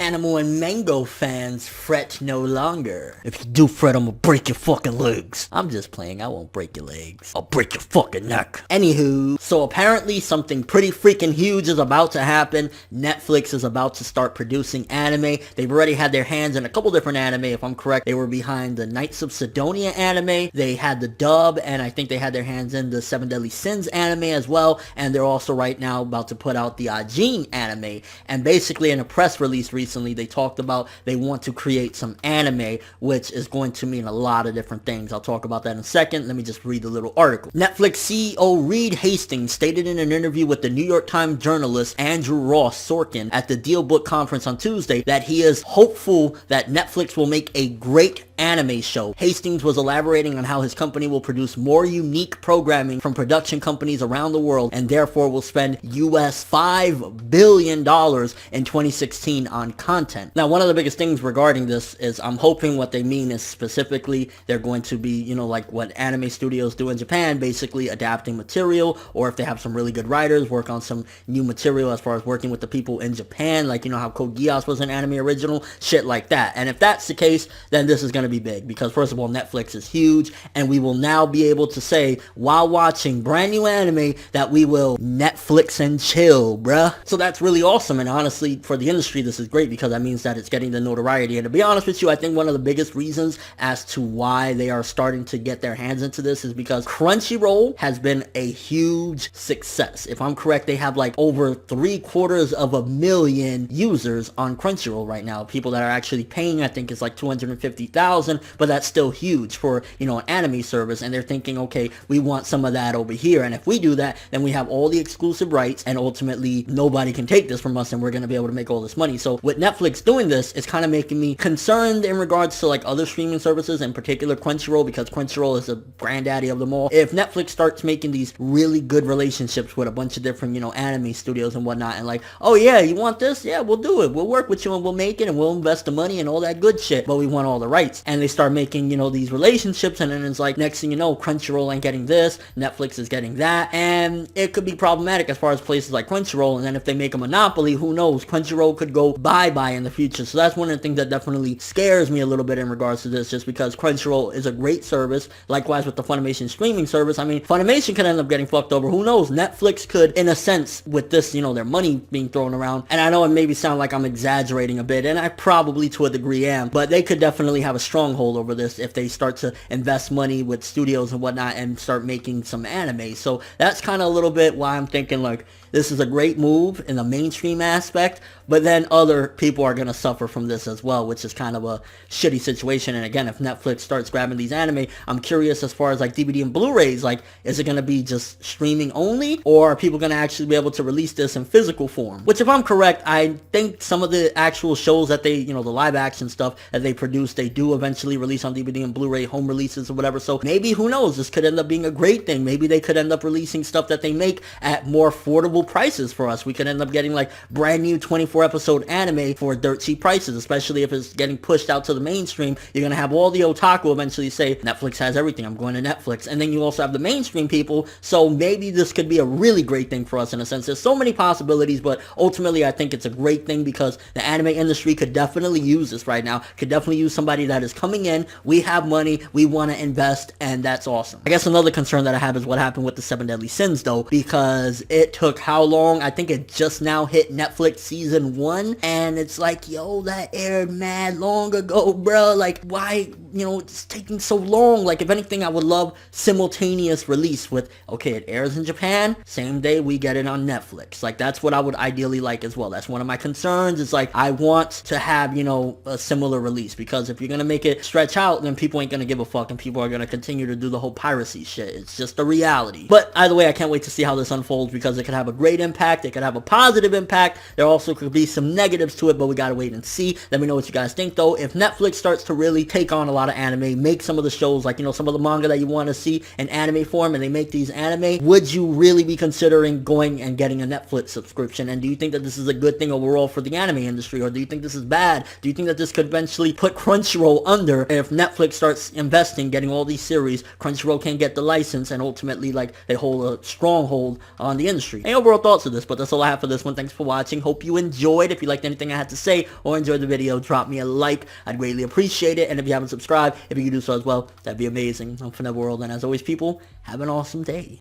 Animal and Mango fans, fret no longer. If you do fret, I'm gonna break your fucking legs. I'm just playing, I won't break your legs. I'll break your fucking neck. Anywho, so apparently something pretty freaking huge is about to happen. Netflix is about to start producing anime. They've already had their hands in a couple different anime, if I'm correct. They were behind the Knights of Sidonia anime. They had the dub, and I think they had their hands in the Seven Deadly Sins anime as well. And they're also right now about to put out the Ajin anime. And basically in a press release recently, they talked about they want to create some anime, which is going to mean a lot of different things. I'll talk about that in a second. Let me just read the little article. Netflix CEO Reed Hastings stated in an interview with the New York Times journalist Andrew Ross Sorkin at the Deal Book Conference on Tuesday that he is hopeful that Netflix will make a great anime show. Hastings was elaborating on how his company will produce more unique programming from production companies around the world and therefore will spend US $5 billion in 2016 on content. Now, one of the biggest things regarding this is I'm hoping what they mean is specifically they're going to be, you know, like what anime studios do in Japan, basically adapting material, or if they have some really good writers, work on some new material as far as working with the people in Japan, like, you know, how Code Geass was an anime original, shit like that. And if that's the case, then this is going to be big because first of all, Netflix is huge and we will now be able to say while watching brand new anime that we will Netflix and chill, bruh. So that's really awesome, and honestly for the industry this is great because that means that it's getting the notoriety. And to be honest with you, I think one of the biggest reasons as to why they are starting to get their hands into this is because Crunchyroll has been a huge success. If I'm correct, they have like over 750,000 users on Crunchyroll right now. People that are actually paying, I think it's like 250,000, but that's still huge for, you know, an anime service. And they're thinking, okay, we want some of that over here, and if we do that, then we have all the exclusive rights, and ultimately nobody can take this from us, and we're going to be able to make all this money. So with Netflix doing this, it's kind of making me concerned in regards to like other streaming services, in particular Crunchyroll, because Crunchyroll is a granddaddy of them all. If Netflix starts making these really good relationships with a bunch of different, you know, anime studios and whatnot, and like, oh yeah, you want this? Yeah, we'll do it. We'll work with you and we'll make it and we'll invest the money and all that good shit, but we want all the rights. And they start making, you know, these relationships, and then it's like, next thing you know, Crunchyroll ain't getting this, Netflix is getting that, and it could be problematic as far as places like Crunchyroll. And then if they make a monopoly, who knows, Crunchyroll could go bye-bye in the future. So that's one of the things that definitely scares me a little bit in regards to this, just because Crunchyroll is a great service. Likewise with the Funimation streaming service. I mean, Funimation could end up getting fucked over. Who knows? Netflix could, in a sense, with this, you know, their money being thrown around, and I know it maybe sound like I'm exaggerating a bit, and I probably to a degree am, but they could definitely have a stronghold over this if they start to invest money with studios and whatnot and start making some anime. So that's kind of a little bit why I'm thinking like this is a great move in the mainstream aspect, but then other people are going to suffer from this as well, which is kind of a shitty situation. And again, if Netflix starts grabbing these anime, I'm curious as far as like DVD and Blu-rays, like is it going to be just streaming only, or are people going to actually be able to release this in physical form? Which if I'm correct, I think some of the actual shows that they, you know, the live action stuff that they produce, they do eventually release on DVD and Blu-ray, home releases or whatever. So maybe, who knows, this could end up being a great thing. Maybe they could end up releasing stuff that they make at more affordable prices for us. We could end up getting like brand new 24 episode anime for dirt cheap prices, especially if it's getting pushed out to the mainstream. You're going to have all the otaku eventually say, Netflix has everything, I'm going to Netflix. And then you also have the mainstream people. So maybe this could be a really great thing for us in a sense. There's so many possibilities, but ultimately I think it's a great thing because the anime industry could definitely use this right now. Could definitely use somebody that is coming in. We have money, we want to invest, and that's awesome. I guess another concern that I have is what happened with the Seven Deadly Sins though, because it took how long? I think it just now hit Netflix season 1, and it's like, yo, that aired mad long ago, bro. Like, why, you know, it's taking so long? Like, if anything, I would love simultaneous release with, okay, it airs in Japan, same day we get it on Netflix. Like, that's what I would ideally like as well. That's one of my concerns. It's like, I want to have, you know, a similar release, because if you're gonna make it stretch out, then people ain't gonna give a fuck, and people are gonna continue to do the whole piracy shit. It's just a reality. But either way, I can't wait to see how this unfolds, because it could have a great impact, it could have a positive impact, there also could be some negatives to it, but we gotta wait and see. Let me know what you guys think though. If Netflix starts to really take on a lot of anime, make some of the shows, like, you know, some of the manga that you want to see in anime form, and they make these anime, would you really be considering going and getting a Netflix subscription? And do you think that this is a good thing overall for the anime industry, or do you think this is bad? Do you think that this could eventually put Crunchyroll under if Netflix starts investing, getting all these series. Crunchyroll can't get the license, and ultimately, like, they hold a stronghold on the industry. Any overall thoughts of this? But that's all I have for this one. Thanks for watching. Hope you enjoyed. If you liked anything I had to say or enjoyed the video, drop me a like. I'd greatly appreciate it. And if you haven't subscribed, if you could do so as well, that'd be amazing. I'm ForneverWorld, and as always, people, have an awesome day.